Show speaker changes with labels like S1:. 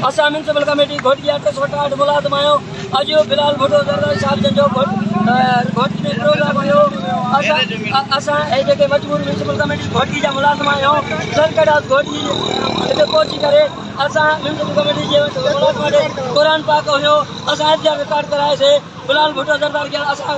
S1: असां municipal committee Ghotia 308 मुलाज़िम आहियूं। अॼु बिलाल भुट्टो ज़रदारी साहिब जन जो घोटी में प्रोग्राम हुयो। असां जेके मजबूर म्यूनसिपल कमेटी घोटी जा मुलाज़िम आहियूं। सरकड़ा घोटी हिते पहुची करे असां म्यूनसिपल कमेटी जे मुलाज़िम क़ुरान पाक हुयो। असां रिकॉर्ड कराएसीं बिलाल भुट्टो ज़रदारी खे असां